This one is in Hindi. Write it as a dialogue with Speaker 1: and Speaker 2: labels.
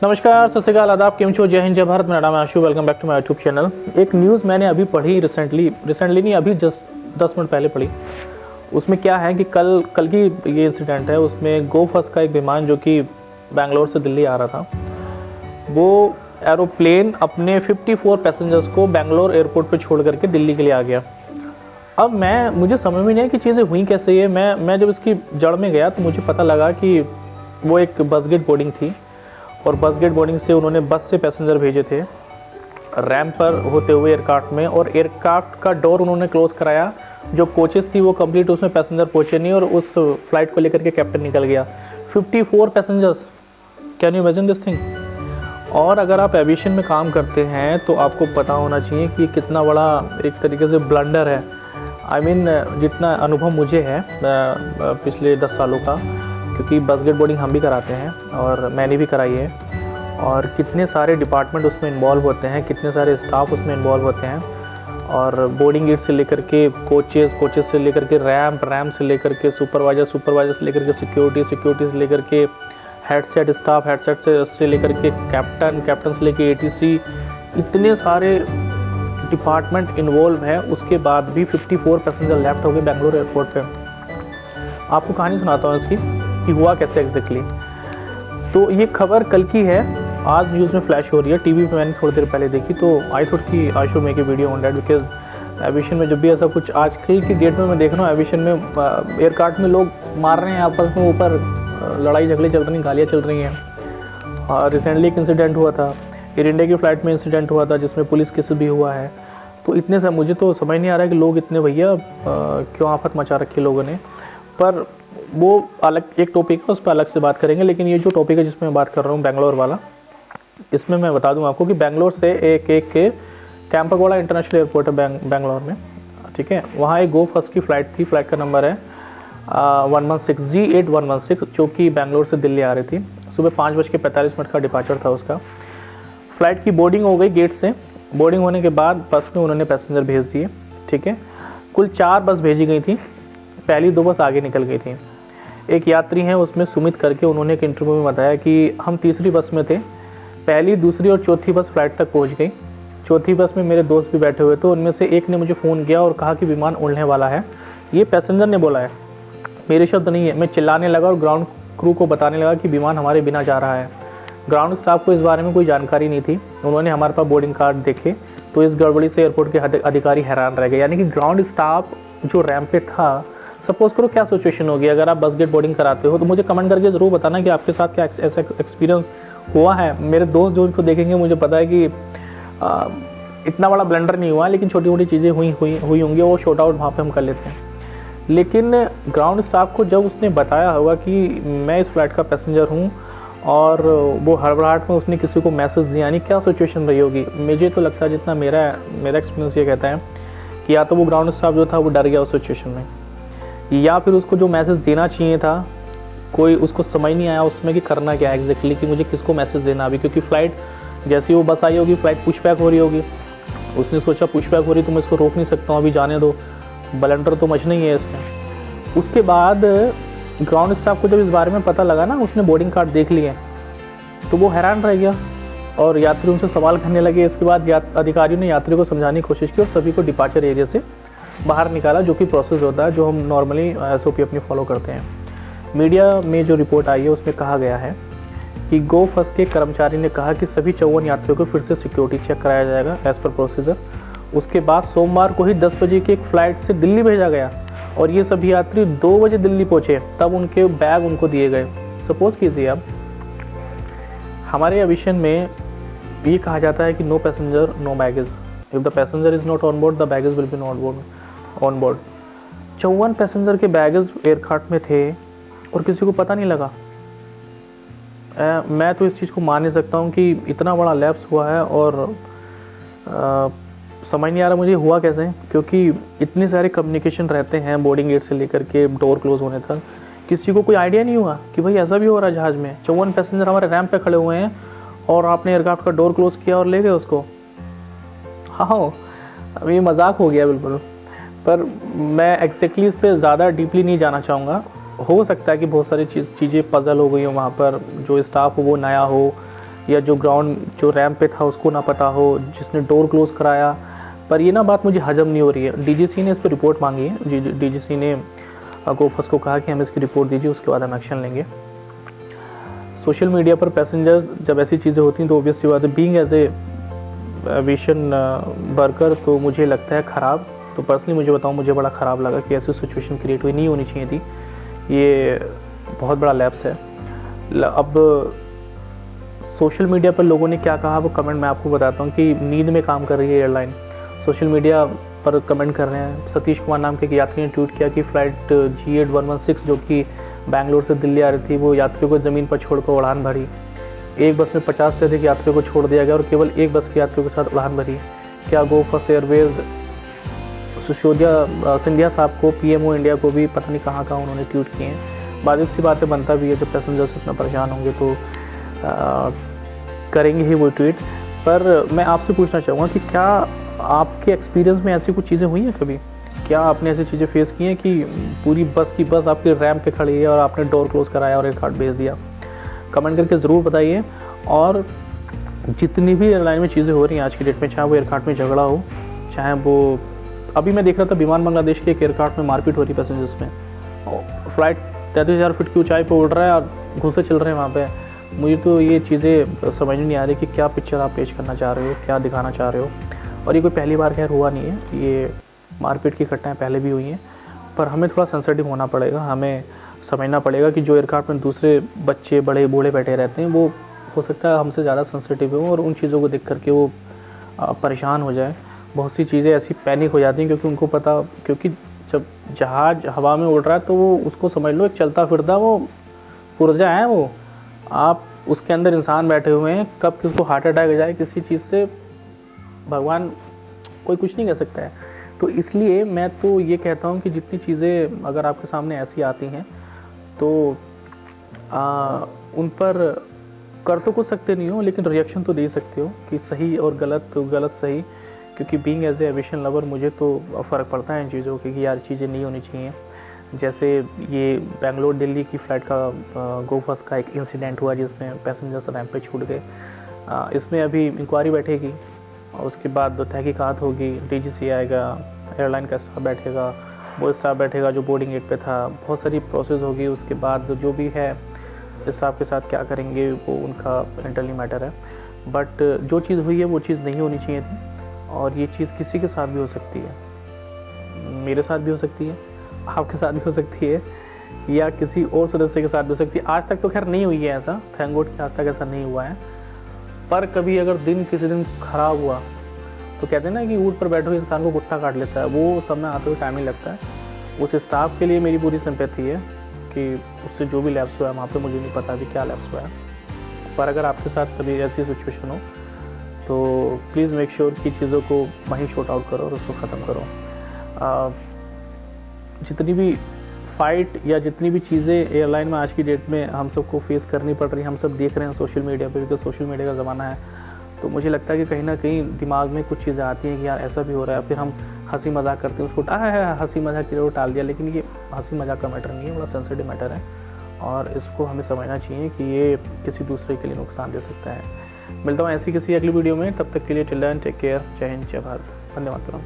Speaker 1: नमस्कार, सत श्री अकाल, आदाब, केम छो, जय हिंद, जय भारत। मेरा नाम है Ashu. Welcome back to my YouTube channel. एक न्यूज़ मैंने अभी पढ़ी रिसेंटली नहीं, अभी जस्ट 10 मिनट पहले पढ़ी। उसमें क्या है कि कल की ये इंसिडेंट है। उसमें गोफस का एक विमान जो कि बेंगलोर से दिल्ली आ रहा था, वो एरोप्लेन अपने 54 पैसेंजर्स को बेंगलोर एयरपोर्ट पे छोड़ करके दिल्ली के लिए आ गया। अब मुझे समझ में नहीं है कि चीज़ें हुई कैसे ये। मैं जब इसकी जड़ में गया तो मुझे पता लगा कि वो एक बस गेट बोर्डिंग थी और बस गेट बोर्डिंग से उन्होंने बस से पैसेंजर भेजे थे रैंप पर होते हुए एयरक्राफ्ट में, और एयरक्राफ्ट का डोर उन्होंने क्लोज़ कराया। जो कोचेस थी वो कंप्लीट, उसमें पैसेंजर पहुँचे नहीं और उस फ्लाइट को लेकर के कैप्टन निकल गया। 54 passengers, can you imagine this thing. और अगर आप एविएशन में काम करते हैं तो आपको पता होना चाहिए कि कितना बड़ा एक तरीके से ब्लंडर है। I mean, जितना अनुभव मुझे है पिछले 10 सालों का, क्योंकि बस गेट बोर्डिंग हम भी कराते हैं और मैंने भी कराई है, और कितने सारे डिपार्टमेंट उसमें इन्वॉल्व होते हैं, कितने सारे स्टाफ उसमें इन्वॉल्व होते हैं। और बोर्डिंग गेट से लेकर के कोचेस से लेकर के रैम्प से लेकर के सुपरवाइजर से लेकर के सिक्योरिटी से लेकर के हेडसेट स्टाफ, से लेकर के कैप्टन से लेकर ATC, इतने सारे डिपार्टमेंट इन्वॉल्व है। उसके बाद भी 54 पैसेंजर लेफ्ट हो गए बेंगलोर एयरपोर्ट पे। आपको कहानी सुनाता हूँ इसकी कि हुआ कैसे एग्जैक्टली। तो ये खबर कल की है, आज न्यूज़ में फ्लैश हो रही है। टीवी पे मैंने थोड़ी देर पहले देखी, तो आई थॉट कि I should make a video on that, because aviation में जब भी ऐसा कुछ आजकल की डेट में मैं देख रहा हूँ, एविएशन में एयरक्राफ्ट में लोग मार रहे हैं आपस में, ऊपर लड़ाई झगड़े चल रही हैं, गालियाँ चल रही हैं। और रिसेंटली एक इंसिडेंट हुआ था, एयर इंडिया की फ़्लाइट में इंसिडेंट हुआ था जिसमें पुलिस केस भी हुआ है। तो इतने से मुझे तो समझ नहीं आ रहा है कि लोग इतने भैया क्यों आफत मचा रखी लोगों ने। पर वो अलग एक टॉपिक है, उस पर अलग से बात करेंगे। लेकिन ये जो टॉपिक है जिसमें मैं बात कर रहा हूँ बेंगलोर वाला, इसमें मैं बता दूं आपको कि बेंगलोर से एक कैंपागोड़ा इंटरनेशनल एयरपोर्ट है बेंगलोर में, ठीक है। वहाँ एक गोफस की फ़्लाइट थी, फ्लाइट का नंबर है 116 G8116, जो कि बेंगलोर से दिल्ली आ रही थी। सुबह 5:45 का डिपार्चर था उसका। फ़्लाइट की बोर्डिंग हो गई गेट से। बोर्डिंग होने के बाद बस में उन्होंने पैसेंजर भेज दिए, ठीक है। कुल 4 बस भेजी गई थी, पहली 2 बस आगे निकल गई थी। एक यात्री हैं उसमें सुमित करके, उन्होंने एक इंटरव्यू में बताया कि हम तीसरी बस में थे, पहली, दूसरी और चौथी बस फ्लाइट तक पहुंच गई। चौथी बस में मेरे दोस्त भी बैठे हुए थे, उनमें से एक ने मुझे फ़ोन किया और कहा कि विमान उड़ने वाला है। ये पैसेंजर ने बोला है, मेरे शब्द नहीं है। मैं चिल्लाने लगा और ग्राउंड क्रू को बताने लगा कि विमान हमारे बिना जा रहा है। ग्राउंड स्टाफ को इस बारे में कोई जानकारी नहीं थी। उन्होंने हमारे पास बोर्डिंग कार्ड देखे तो इस गड़बड़ी से एयरपोर्ट के अधिकारी हैरान रह गए। यानी कि ग्राउंड स्टाफ जो रैंप पे था, सपोज करो क्या सिचुएशन होगी अगर आप बस गेट बोर्डिंग कराते हो, तो मुझे कमेंट करके ज़रूर बताना कि आपके साथ क्या ऐसा एक्सपीरियंस हुआ है। मेरे दोस्त जो इनको देखेंगे, मुझे पता है कि इतना बड़ा ब्लंडर नहीं हुआ, लेकिन छोटी मोटी चीज़ें हुई होंगी, वो शॉर्ट आउट वहाँ पर हम कर लेते हैं। लेकिन ग्राउंड स्टाफ को जब उसने बताया होगा कि मैं इस फ्लाइट का पैसेंजर हूँ, और वो हड़बड़ाहट में उसने किसी को मैसेज दिया, यानी क्या सिचुएशन रही होगी। मुझे तो लगता है, जितना मेरा एक्सपीरियंस ये कहता है कि या तो वो ग्राउंड स्टाफ जो था वो डर गया उस सिचुएशन में, या फिर उसको जो मैसेज देना चाहिए था कोई उसको समझ नहीं आया उसमें कि करना क्या है एग्जैक्टली, कि मुझे किसको मैसेज देना अभी। क्योंकि फ़्लाइट जैसी वो बस आई होगी, फ़्लाइट पुशबैक हो रही होगी, उसने सोचा पुशबैक हो रही तो मैं इसको रोक नहीं सकता हूँ, अभी जाने दो, ब्लंडर तो मचना ही है इसमें। उसके बाद ग्राउंड स्टाफ को जब इस बारे में पता लगा ना, उसने बोर्डिंग कार्ड देख लिए, तो वो हैरान रह गया और यात्री उनसे सवाल करने लगे। इसके बाद अधिकारियों ने यात्री को समझाने की कोशिश की और सभी को डिपार्चर एरिया से बाहर निकाला, जो कि प्रोसेस होता है, जो हम नॉर्मली SOP अपनी फॉलो करते हैं। मीडिया में जो रिपोर्ट आई है उसमें कहा गया है कि गोफस के कर्मचारी ने कहा कि सभी 54 यात्रियों को फिर से सिक्योरिटी चेक कराया जाएगा एज़ पर प्रोसीजर। उसके बाद सोमवार को ही 10 बजे की एक फ़्लाइट से दिल्ली भेजा गया और ये सभी यात्री 2 बजे दिल्ली पहुँचे, तब उनके बैग उनको दिए गए। सपोज़ कीजिए अब हमारे एविएशन में ये कहा जाता है कि no passenger no baggage, if the passenger is not on board the baggage will be not on board. 54 passenger के बैगेज एयरक्राफ्ट में थे और किसी को पता नहीं लगा। मैं तो इस चीज़ को मान नहीं सकता हूँ कि इतना बड़ा लैप्स हुआ है, और समझ नहीं आ रहा मुझे हुआ कैसे, क्योंकि इतने सारे कम्युनिकेशन रहते हैं बोर्डिंग गेट से लेकर के डोर क्लोज होने तक। किसी को कोई आइडिया नहीं हुआ कि भाई ऐसा भी हो रहा है जहाज़ में। 54 पैसेंजर हमारे रैंप पे खड़े हुए हैं और आपने एयरक्राफ्ट का डोर क्लोज किया और ले गए उसको। हाँ, अब ये मजाक हो गया बिल्कुल। पर मैं एग्जैक्टली इस पर ज़्यादा डीपली नहीं जाना चाहूँगा। हो सकता है कि बहुत सारी चीज़ें पजल हो गई हो वहाँ पर, जो स्टाफ हो वो नया हो, या जो ग्राउंड जो रैंप पे था उसको ना पता हो, जिसने डोर क्लोज़ कराया। पर ये ना बात मुझे हजम नहीं हो रही है। डीजीसी ने इस पर रिपोर्ट मांगी है। डीजीसी ने गोफस को कहा कि हमें इसकी रिपोर्ट दीजिए, उसके बाद हम एक्शन लेंगे। सोशल मीडिया पर पैसेंजर्स जब ऐसी चीज़ें होती हैं तो ऑब्वियसली बात है, being as a aviation worker तो मुझे लगता है ख़राब। तो पर्सनली मुझे बताऊं, मुझे बड़ा ख़राब लगा कि ऐसी सिचुएशन क्रिएट हुई, नहीं होनी चाहिए थी। ये बहुत बड़ा लैप्स है। अब सोशल मीडिया पर लोगों ने क्या कहा वो कमेंट मैं आपको बताता हूँ कि नींद में काम कर रही है एयरलाइन। सोशल मीडिया पर कमेंट कर रहे हैं। सतीश कुमार नाम के एक यात्री ने ट्वीट किया कि फ़्लाइट G8116 जो कि बैंगलोर से दिल्ली आ रही थी, वो यात्रियों को ज़मीन पर छोड़कर उड़ान भरी। एक बस में 50 से अधिक यात्रियों को छोड़ दिया गया और केवल एक बस के यात्रियों के साथ उड़ान भरी। क्या गोफस एयरवेज सिसोदिया सिंधिया साहब को, पीएमओ इंडिया को भी पता नहीं कहाँ उन्होंने ट्वीट किए हैं। वाजिब सी बातें बनता भी है, जब पैसेंजर्स इतना परेशान होंगे तो करेंगे ही वो ट्वीट। पर मैं आपसे पूछना चाहूँगा कि क्या आपके एक्सपीरियंस में ऐसी कुछ चीज़ें हुई हैं कभी? क्या आपने ऐसी चीज़ें फेस की हैं कि पूरी बस की बस आपके रैंप पे खड़ी है और आपने डोर क्लोज़ कराया और एयर कार्ड भेज दिया? कमेंट करके ज़रूर बताइए। और जितनी भी एयरलाइन में चीज़ें हो रही हैं आज की डेट में, चाहे वो एयर कार्ड में झगड़ा हो, चाहे वो अभी मैं देख रहा था विमान बांग्लादेश के एक एयर कार्ड में मारपीट हो रही पैसेंजर्स में। फ़्लाइट 33,000 फीट की ऊंचाई पर उड़ रहा है और घुसे चल रहे हैं वहाँ पे। मुझे तो ये चीज़ें समझ में नहीं आ रही कि क्या पिक्चर आप पेश करना चाह रहे हो, क्या दिखाना चाह रहे हो। और ये कोई पहली बार खैर हुआ नहीं है, ये मारपीट की घटनाएं पहले भी हुई हैं। पर हमें थोड़ा सेंसिटिव होना पड़ेगा, हमें समझना पड़ेगा कि जो एयरक्राफ्ट में दूसरे बच्चे बड़े बूढ़े बैठे रहते हैं, वो हो सकता है हमसे ज़्यादा सेंसिटिव हो और उन चीज़ों को देख करके वो परेशान हो जाए। बहुत सी चीज़ें ऐसी पैनिक हो जाती हैं क्योंकि उनको पता, क्योंकि जब जहाज़ हवा में उड़ रहा है तो वो उसको समझ लो एक चलता फिरता वो पुर्जा है। वो आप उसके अंदर इंसान बैठे हुए हैं, कब किसको हार्ट अटैक आ जाए किसी चीज़ से भगवान कोई कुछ नहीं कह सकता है। तो इसलिए मैं तो ये कहता हूँ कि जितनी चीज़ें अगर आपके सामने ऐसी आती हैं तो उन पर कर तो कुछ सकते नहीं हो, लेकिन रिएक्शन तो दे सकते हो कि सही और गलत, तो गलत सही। क्योंकि being as a aviation lover मुझे तो फ़र्क पड़ता है इन चीज़ों के कि यार चीज़ें नहीं होनी चाहिए। जैसे ये बेंगलोर दिल्ली की फ़्लाइट का गोफस का एक इंसिडेंट हुआ जिसमें पैसेंजर्स रैंप पे छूट गए। इसमें अभी इंक्वायरी बैठेगी और उसके बाद तहकीकात होगी, डीजीसी आएगा, एयरलाइन का स्टाफ बैठेगा, वो स्टाफ बैठेगा जो बोर्डिंग गेट पे था, बहुत सारी प्रोसेस होगी। उसके बाद जो भी है स्टाफ के साथ क्या करेंगे वो उनका इंटरनली मैटर है। बट जो चीज़ हुई है वो चीज़ नहीं होनी चाहिए थी और ये चीज़ किसी के साथ भी हो सकती है, मेरे साथ भी हो सकती है, आपके साथ भी हो सकती है, या किसी और सदस्य के साथ भी हो सकती है। आज तक तो खैर नहीं हुई है ऐसा, थैंक गॉड कि आज तक ऐसा नहीं हुआ है। पर कभी अगर दिन किसी दिन ख़राब हुआ तो कहते हैं ना कि ऊँट पर बैठे हुए इंसान को कुत्ता काट लेता है, वो समय आते हुए टाइम ही लगता है। उस स्टाफ के लिए मेरी पूरी सिंपैथी है कि उससे जो भी लैप्स हुआ है वहाँ पे, मुझे नहीं पता अभी क्या लैप्स हुआ है। पर अगर आपके साथ कभी ऐसी सिचुएशन हो तो प्लीज़ मेक श्योर कि चीज़ों को वहीं शॉर्ट आउट करो और उसको ख़त्म करो। जितनी भी फ़ाइट या जितनी भी चीज़ें एयरलाइन में आज की डेट में हम सबको फेस करनी पड़ रही, हम सब देख रहे हैं सोशल मीडिया पे, क्योंकि सोशल मीडिया का ज़माना है। तो मुझे लगता है कि कहीं ना कहीं दिमाग में कुछ चीज़ें आती हैं कि यार ऐसा भी हो रहा है, फिर हम हंसी मजाक करते हैं उसको, हंसी मजाक की जरूर टाल दिया। लेकिन ये हंसी मजाक का मैटर नहीं है, बड़ा सेंसिटिव मैटर है और इसको हमें समझना चाहिए कि ये किसी दूसरे के लिए नुकसान दे सकता है। मिलता हूँ ऐसी किसी अगली वीडियो में, तब तक के लिए टिल देन टेक केयर, जय हिंद, जय भारत, धन्यवाद।